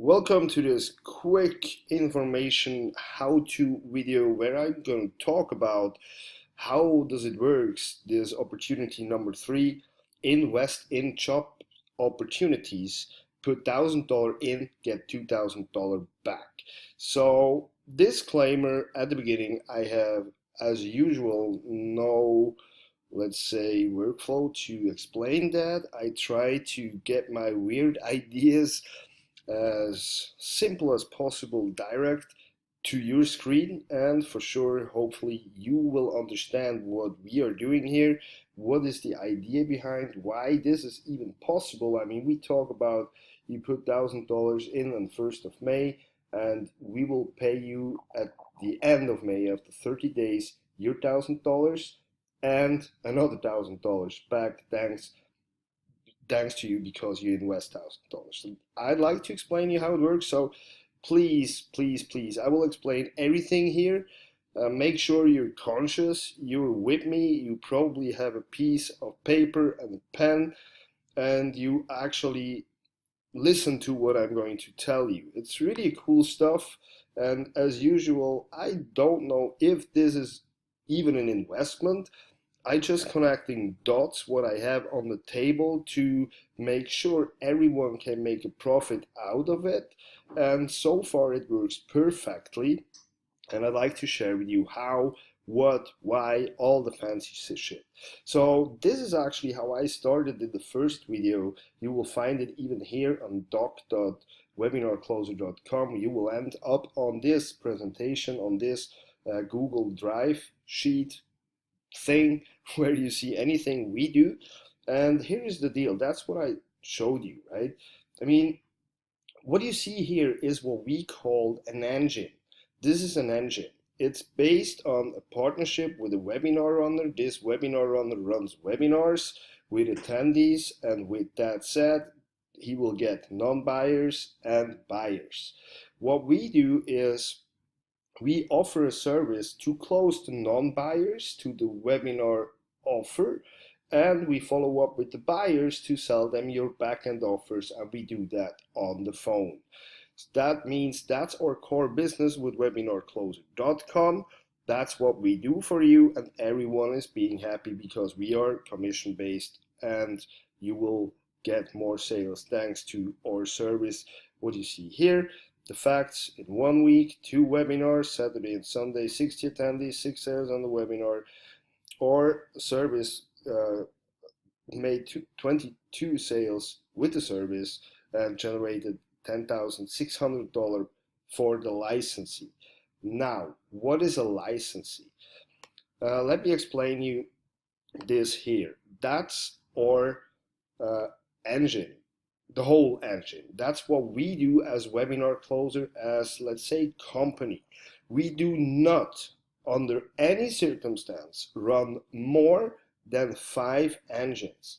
Welcome to this quick information how-to video where I'm going to talk about how does it works, this opportunity number 3, invest in job opportunities, put $1,000 in, get $2,000 back. So disclaimer at the beginning, I have as usual no, let's say, workflow to explain that. I try to get my weird ideas as simple as possible direct to your screen, and for sure hopefully you will understand what we are doing here, what is the idea behind why this is even possible. I mean, we talk about you put $1,000 in on 1st of May and we will pay you at the end of May after 30 days your $1,000 and another $1,000 back thanks to you because you invest $1,000. I'd like to explain you how it works, so please, I will explain everything here. Make sure you're conscious, you're with me, you probably have a piece of paper and a pen, and you actually listen to what I'm going to tell you. It's really cool stuff, and as usual, I don't know if this is even an investment. I just connecting dots what I have on the table to make sure everyone can make a profit out of it, and so far it works perfectly, and I'd like to share with you how, what, why, all the fancy shit. So this is actually how I started in the first video. You will find it even here on doc.webinarcloser.com. You will end up on this presentation, on this Google Drive sheet thing where you see anything we do. And here is the deal, that's what I showed you, right? I mean, what you see here is what we call an engine. This is an engine. It's based on a partnership with a webinar runner. This webinar runner runs webinars with attendees, and with that said, he will get non-buyers and buyers. What we do is we offer a service to close the non-buyers to the webinar offer, and we follow up with the buyers to sell them your back-end offers, and we do that on the phone. So that means that's our core business with webinarcloser.com. That's what we do for you, and everyone is being happy because we are commission based, and you will get more sales thanks to our service. What you see here, the facts: in 1 week, 2 webinars, Saturday and Sunday, 60 attendees, 6 sales on the webinar. Or service made 22 sales with the service and generated $10,600 for the licensee. Now, what is a licensee? Let me explain you this here. That's our engine. The whole engine. That's what we do as Webinar Closer, as, let's say, company. We do not, under any circumstance, run more than 5 engines.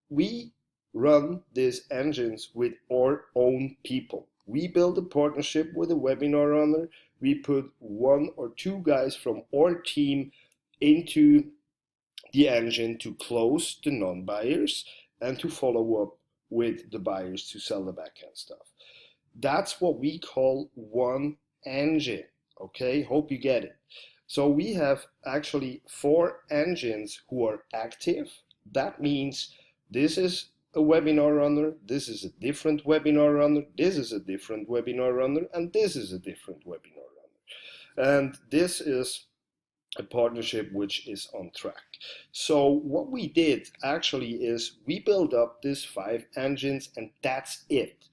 We run these engines with our own people. We build a partnership with a webinar runner. We put 1 or 2 guys from our team into the engine to close the non-buyers and to follow up with the buyers to sell the backend stuff. That's what we call one engine. Okay, hope you get it. So we have actually 4 engines who are active. That means this is a webinar runner, this is a different webinar runner, this is a different webinar runner, and this is a different webinar runner. And this is a partnership which is on track. So what we did actually is we built up these 5 engines, and that's it.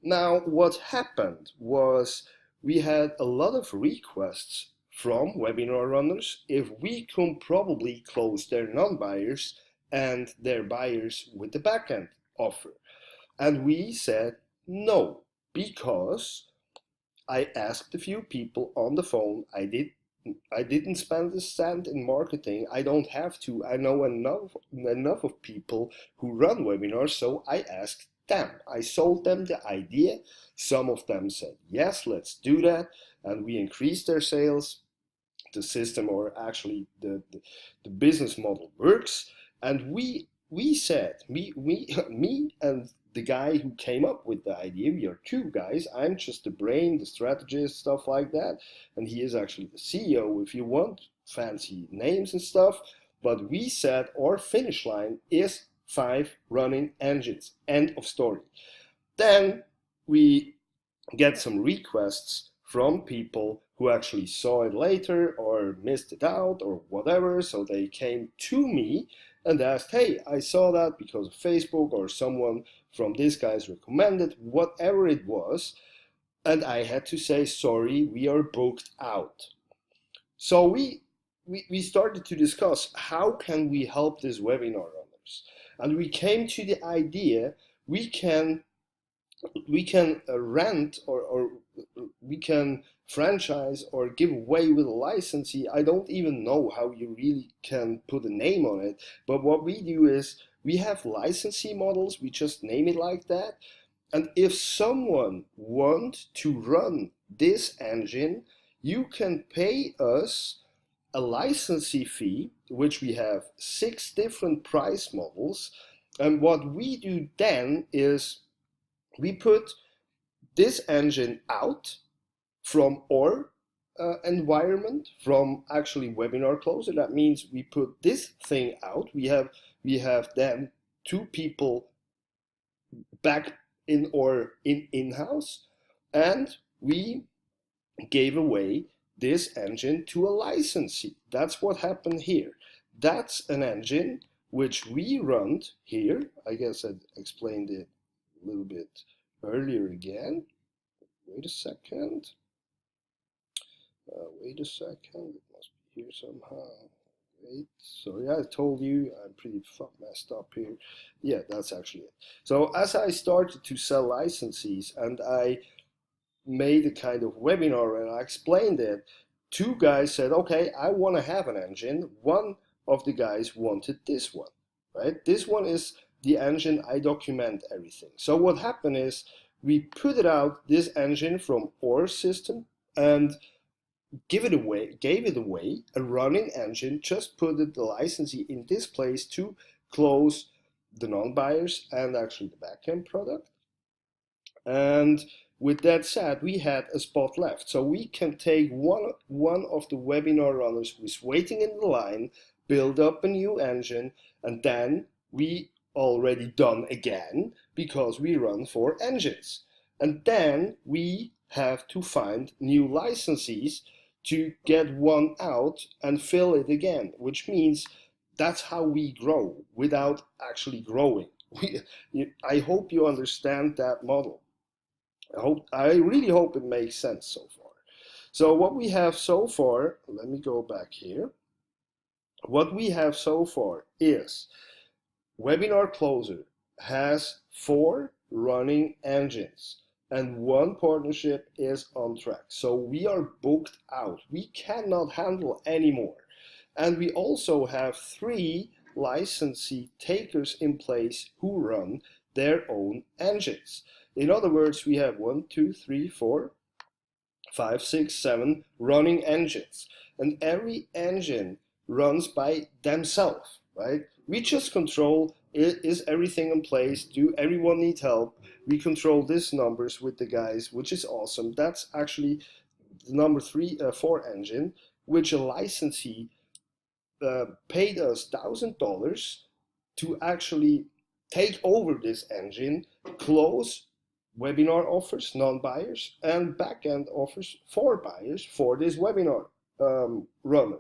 Now what happened was we had a lot of requests from webinar runners if we could probably close their non-buyers and their buyers with the backend offer. And we said no, because I asked a few people on the phone. I didn't spend a cent in marketing. I don't have to. I know enough of people who run webinars, so I asked them. I sold them the idea. Some of them said, yes, let's do that. And we increased their sales. The system, or actually the business model works. And we said, me and the guy who came up with the idea. We are two guys. I'm just the brain, the strategist, stuff like that. And he is actually the CEO, if you want, fancy names and stuff. But we said our finish line is 5 running engines. End of story. Then we get some requests from people who actually saw it later or missed it out or whatever. So they came to me and asked, hey, I saw that because of Facebook or someone from these guys recommended, whatever it was. And I had to say, sorry, we are booked out. So we started to discuss how can we help these webinar runners. And we came to the idea we can rent or we can franchise or give away with a licensee. I don't even know how you really can put a name on it, but what we do is we have licensee models, we just name it like that, and if someone wants to run this engine, you can pay us a licensee fee, which we have 6 different price models, and what we do then is we put this engine out from our environment, from actually Webinar Closer. That means we put this thing out. We have then 2 people back in our in-house, and we gave away this engine to a licensee. That's what happened here. That's an engine which we run here. I guess I explained it a little bit earlier again. Wait a second. Wait a second. It must be here somehow. Wait. So yeah, I told you I'm pretty messed up here. Yeah, that's actually it. So as I started to sell licenses and I made a kind of webinar and I explained it, 2 guys said, okay, I want to have an engine. One of the guys wanted this one, right? This one is the engine I document everything. So what happened is we put it out, this engine from our system, and gave it away, a running engine, just put the licensee in this place to close the non-buyers and actually the backend product. And with that said, we had a spot left. So we can take one of the webinar runners who is waiting in the line, build up a new engine, and then we already done again because we run 4 engines. And then we have to find new licensees to get one out and fill it again, which means that's how we grow without actually growing. I hope you understand that model. I really hope it makes sense so far. So what we have so far, let me go back here. What we have so far is Webinar Closer has 4 running engines and 1 partnership is on track. So we are booked out. We cannot handle anymore. And we also have 3 licensee takers in place who run their own engines. In other words, we have 1, 2, 3, 4, 5, 6, 7 running engines. And every engine runs by themselves, right? We just control, is everything in place? Do everyone need help? We control these numbers with the guys, which is awesome. That's actually the number 4 engine, which a licensee paid us $1,000 to actually take over this engine, close webinar offers, non-buyers, and back-end offers for buyers for this webinar runner.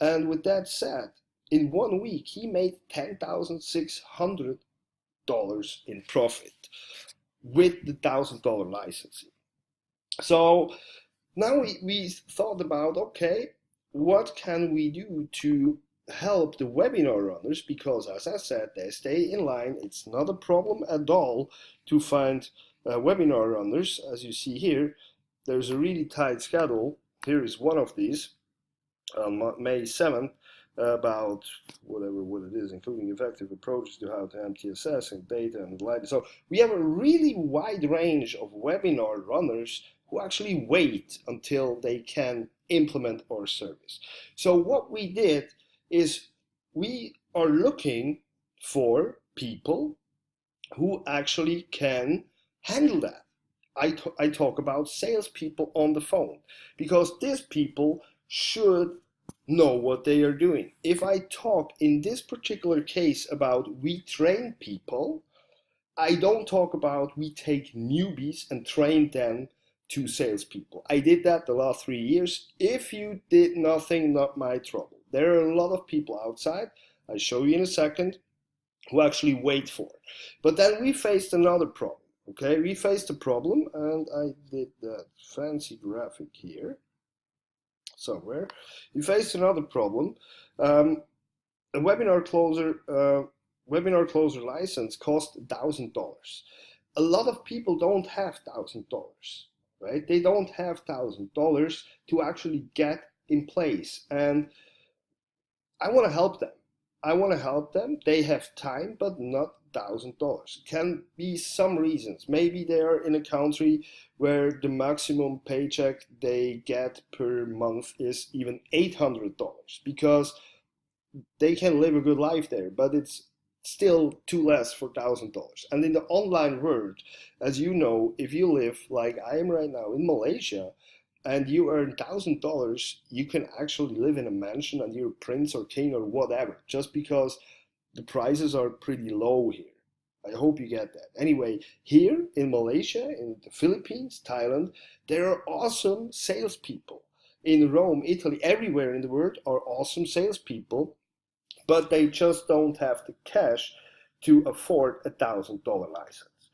And with that said, in 1 week, he made $10,600 in profit with the $1,000 licensing. So now we thought about, okay, what can we do to help the webinar runners? Because as I said, they stay in line. It's not a problem at all to find webinar runners. As you see here, there's a really tight schedule. Here is one of these on May 7th about what it is, including effective approaches to how to MTSS and data and the like. So we have a really wide range of webinar runners who actually wait until they can implement our service. So what we did is we are looking for people who actually can handle that. I talk about salespeople on the phone, because these people should know what they are doing. If I talk in this particular case about we train people, I don't talk about we take newbies and train them to salespeople. I did that the last 3 years. If you did nothing, not my trouble. There are a lot of people outside, I'll show you in a second, who actually wait for. But then we faced another problem. Okay, we faced a problem, and I did that fancy graphic here somewhere. We faced another problem. A webinar closer license cost $1,000. A lot of people don't have $1,000, right? They don't have $1,000 to actually get in place, and I want to help them. I want to help them. They have time, but not $1,000. Can be some reasons. Maybe they are in a country where the maximum paycheck they get per month is even $800, because they can live a good life there, but it's still too less for $1,000. And in the online world, as you know, if you live like I am right now in Malaysia, and you earn $1,000, you can actually live in a mansion and you're a prince or king or whatever, just because the prices are pretty low here. I hope you get that. Anyway, here in Malaysia, in the Philippines, Thailand, there are awesome salespeople. In Rome, Italy, everywhere in the world are awesome salespeople, but they just don't have the cash to afford $1,000 license.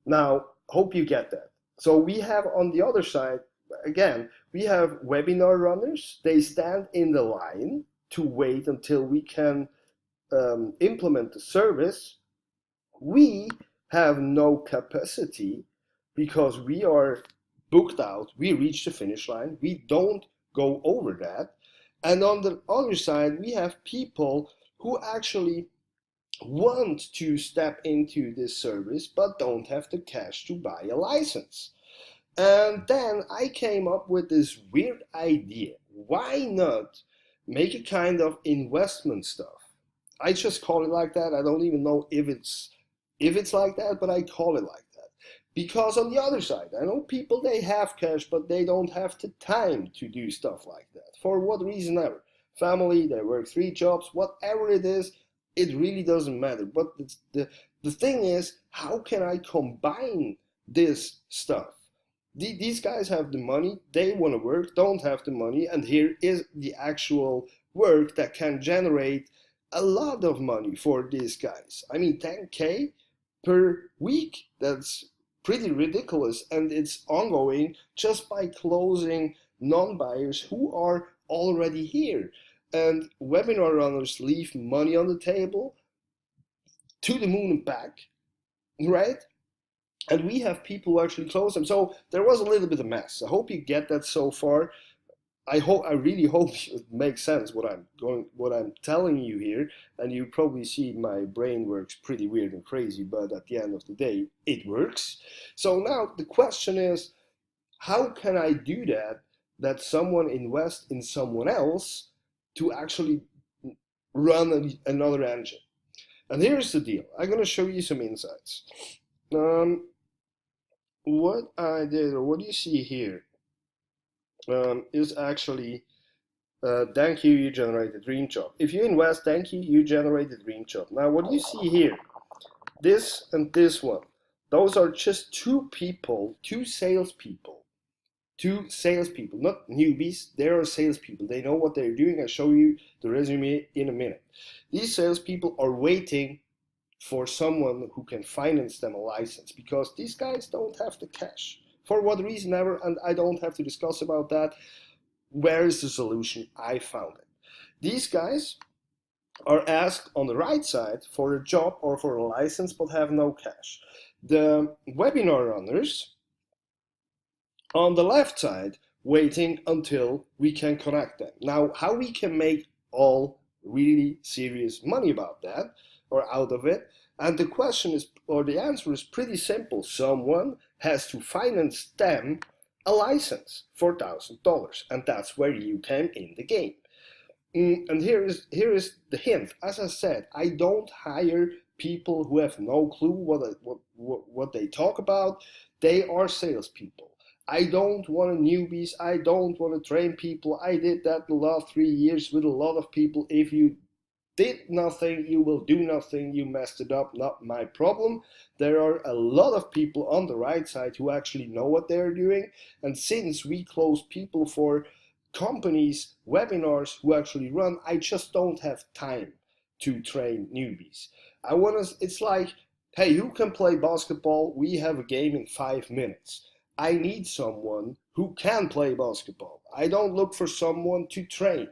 Now, hope you get that. So we have on the other side, again, we have webinar runners. They stand in the line to wait until we can implement the service. We have no capacity because we are booked out. We reach the finish line. We don't go over that. And on the other side, we have people who actually want to step into this service but don't have the cash to buy a license. And then I came up with this weird idea. Why not make a kind of investment stuff? I just call it like that. I don't even know if it's like that, but I call it like that. Because on the other side, I know people, they have cash, but they don't have the time to do stuff like that. For what reason ever. Family, they work 3 jobs, whatever it is, it really doesn't matter. But the thing is, how can I combine this stuff? These guys have the money, they want to work, don't have the money, and here is the actual work that can generate a lot of money for these guys. I mean, 10K per week, that's pretty ridiculous, and it's ongoing just by closing non-buyers who are already here. And webinar runners leave money on the table to the moon and back, right? And we have people who actually close them. So there was a little bit of a mess. I hope you get that so far. I really hope it makes sense what I'm telling you here. And you probably see my brain works pretty weird and crazy, but at the end of the day, it works. So now the question is, how can I do that someone invests in someone else to actually run another engine? And here's the deal. I'm going to show you some insights. What I did, or what you see here, is actually, thank you, you generate a dream job. If you invest, thank you, you generate a dream job. Now, what you see here, this and this one, those are just two salespeople, not newbies. They are salespeople. They know what they're doing. I'll show you the resume in a minute. These salespeople are waiting for someone who can finance them a license, because these guys don't have the cash for what reason ever, and I don't have to discuss about that. Where is the solution? I found it. These guys are asked on the right side for a job or for a license but have no cash. The webinar runners on the left side waiting until we can connect them. Now, how we can make all really serious money about that or out of it, and the question is, or the answer is pretty simple. Someone has to finance them a license for $1,000, and that's where you came in the game. And here is the hint. As I said, I don't hire people who have no clue what they talk about. They are salespeople. I don't want newbies. I don't want to train people. I did that the last 3 years with a lot of people. If you did nothing, you will do nothing. You messed it up, not my problem. There are a lot of people on the right side who actually know what they're doing. And since we close people for companies, webinars who actually run, I just don't have time to train newbies. It's like, hey, who can play basketball? We have a game in 5 minutes. I need someone who can play basketball. I don't look for someone to train.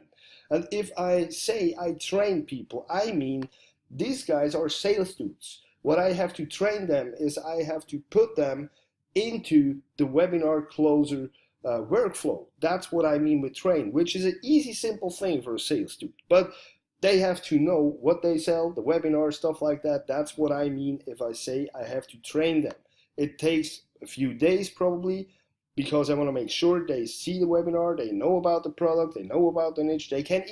And if I say I train people, I mean these guys are sales dudes. What I have to train them is I have to put them into the webinar closer workflow. That's what I mean with train, which is an easy, simple thing for a sales dude. But they have to know what they sell, the webinar, stuff like that. That's what I mean if I say I have to train them. It takes a few days probably, because I want to make sure they see the webinar, they know about the product, they know about the niche. They can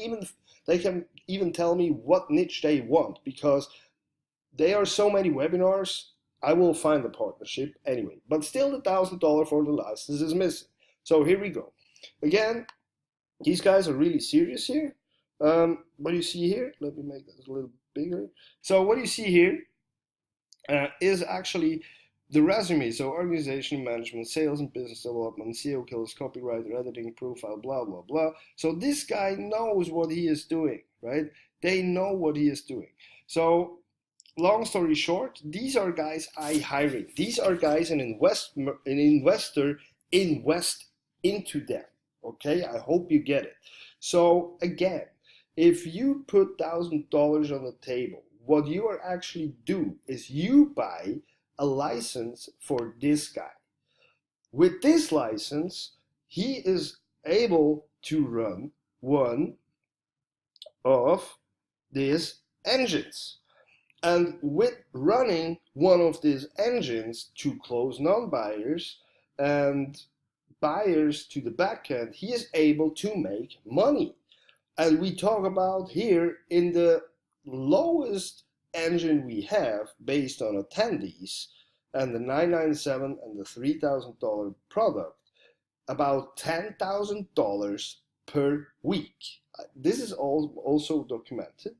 even tell me what niche they want, because there are so many webinars. I will find the partnership anyway, but still the $1,000 for the license is missing. So here we go. Again, these guys are really serious here. What you see here, let me make this a little bigger. So what you see here is actually the resume. So organization, management, sales and business development, SEO skills, copywriter, editing, profile, blah, blah, blah. So this guy knows what he is doing, right? They know what he is doing. So long story short, these are guys I hiring. These are guys an investor invest into them. Okay, I hope you get it. So again, if you put $1,000 on the table, what you are actually do is you buy a license for this guy. With this license, he is able to run one of these engines. And with running one of these engines to close non-buyers and buyers to the back end, he is able to make money. And we talk about here in the lowest engine we have based on attendees and the $997 and the $3,000 product, about $10,000 per week. This is also documented.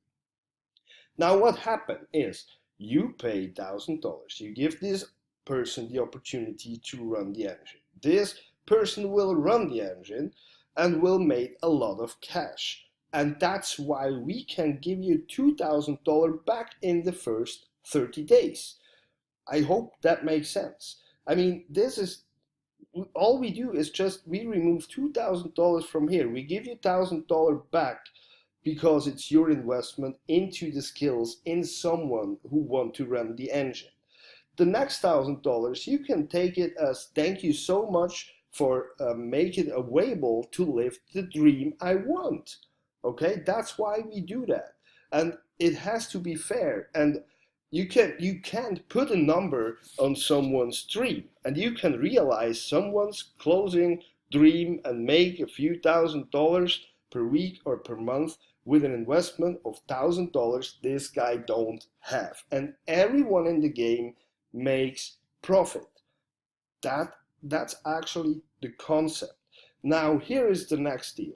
Now what happened is you pay $1,000. You give this person the opportunity to run the engine. This person will run the engine and will make a lot of cash. And that's why we can give you $2,000 back in the first 30 days. I hope that makes sense. I mean, this is all we do is just we remove $2,000 from here. We give you $1,000 back because it's your investment into the skills in someone who want to run the engine. The next $1,000, you can take it as thank you so much for making it available to live the dream I want. Okay, that's why we do that, and it has to be fair. And you can't put a number on someone's dream, and you can realize someone's closing dream and make a few $1,000s per week or per month with an investment of $1,000 this guy don't have. And everyone in the game makes profit. That's actually the concept. Now here is the next deal.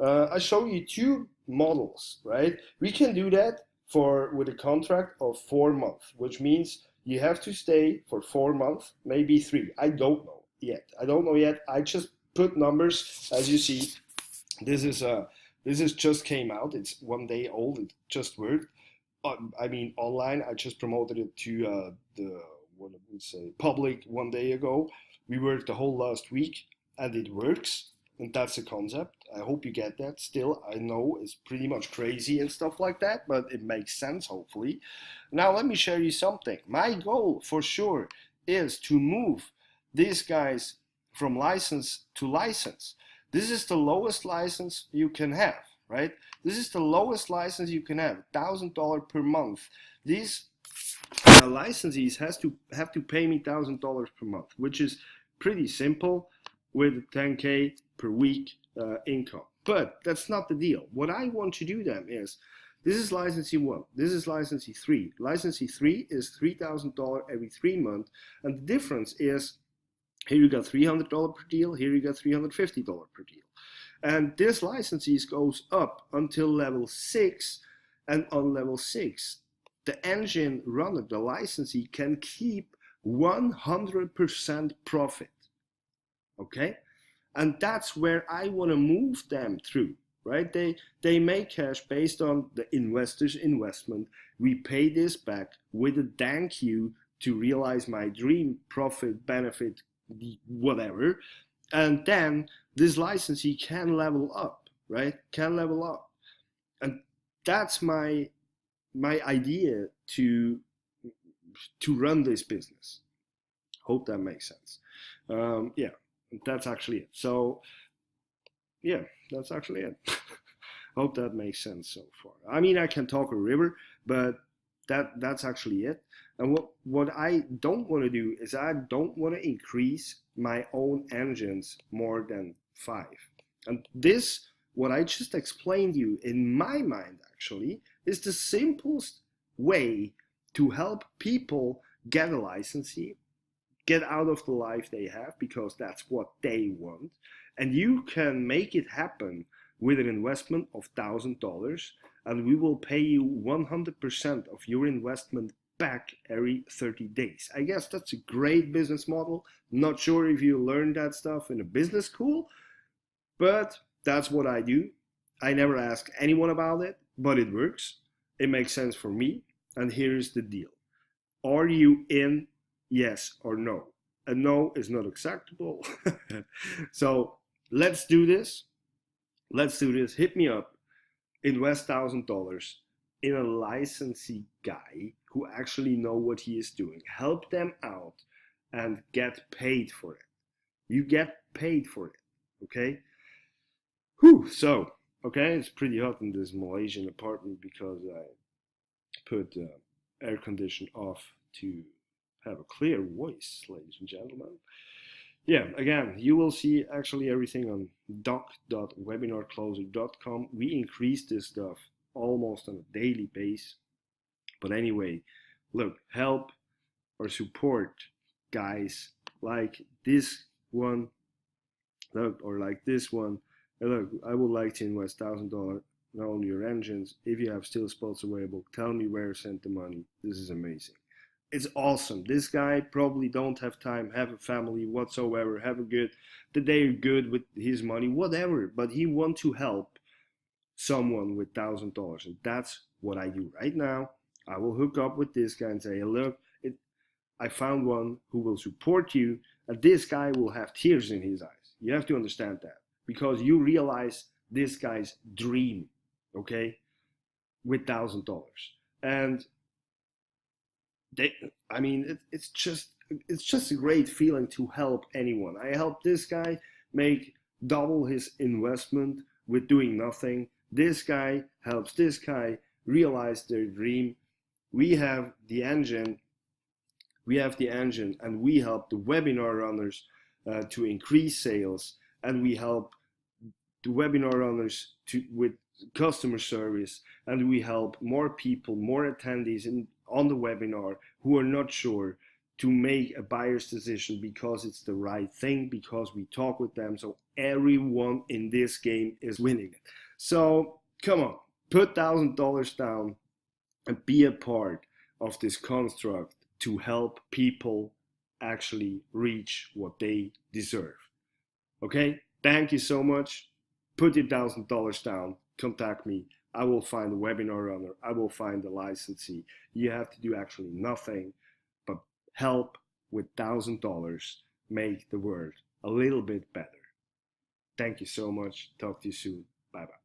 I show you two models, right? We can do that with a contract of 4 months, which means you have to stay for 4 months, maybe 3. I don't know yet. I just put numbers. As you see, this is just came out. It's 1 day old. It just worked. I mean, online. I just promoted it to public 1 day ago. We worked the whole last week, and it works. And that's the concept. I hope you get that. Still, I know it's pretty much crazy and stuff like that, but it makes sense, hopefully. Now, let me share you something. My goal, for sure, is to move these guys from license to license. This is the lowest license you can have, right? This is the lowest license you can have, $1,000 per month. These licensees have to pay me $1,000 per month, which is pretty simple with 10K per week income. But that's not the deal. What I want to do then is This is licensee 1. This is licensee 3. Licensee 3 is $3,000 every 3 months. And the difference is, here you got $300 per deal, here you got $350 per deal. And this licensees goes up until level 6. And on level 6, the engine runner, the licensee, can keep 100% profit. Okay? And that's where I want to move them through, right? They make cash based on the investor's investment. We pay this back with a thank you to realize my dream, profit, benefit, whatever. And then this licensee can level up, right? Can level up. And that's my idea to run this business. Hope that makes sense. Yeah, that's actually it. So yeah, that's actually it. Hope that makes sense so far. I mean, I can talk a river, but that's actually it. And what I don't want to do is I don't want to increase my own engines more than 5. And this, what I just explained you in my mind actually, is the simplest way to help people get a licensee, get out of the life they have, because that's what they want. And you can make it happen with an investment of $1,000, and we will pay you 100% of your investment back every 30 days. I guess that's a great business model. Not sure if you learned that stuff in a business school, but that's what I do. I never ask anyone about it, but it works. It makes sense for me. And here's the deal. Are you in? Yes or no? A no is not acceptable. So let's do this. Let's do this. Hit me up. Invest $1,000 in a licensee guy who actually know what he is doing. Help them out and get paid for it. You get paid for it. Okay? Whew. So, okay, it's pretty hot in this Malaysian apartment because I put air condition off to have a clear voice, ladies and gentlemen. Yeah, again, you will see actually everything on doc.webinarcloser.com. We increase this stuff almost on a daily basis. But anyway, look, help or support guys like this one, look, or like this one. Look, I would like to invest $1,000 not only your engines. If you have still spots available, tell me where to send the money. This is amazing. It's awesome. This guy probably don't have time, have a family whatsoever, have a good, the day good with his money, whatever. But he want to help someone with $1,000, and that's what I do right now. I will hook up with this guy and say, hey, look, I found one who will support you, and this guy will have tears in his eyes. You have to understand that, because you realize this guy's dream, okay, with $1,000. And I mean, it's just a great feeling to help anyone. I helped this guy make double his investment with doing nothing. This guy helps this guy realize their dream. We have the engine, and we help the webinar runners to increase sales, and we help the webinar runners with customer service, and we help more people, more attendees on the webinar who are not sure to make a buyer's decision because it's the right thing, because we talk with them. So everyone in this game is winning it. So come on, put $1,000 down and be a part of this construct to help people actually reach what they deserve. Okay, thank you so much. Put your $1,000 down, contact me. I will find the webinar runner. I will find the licensee. You have to do actually nothing but help with $1,000 make the world a little bit better. Thank you so much. Talk to you soon. Bye-bye.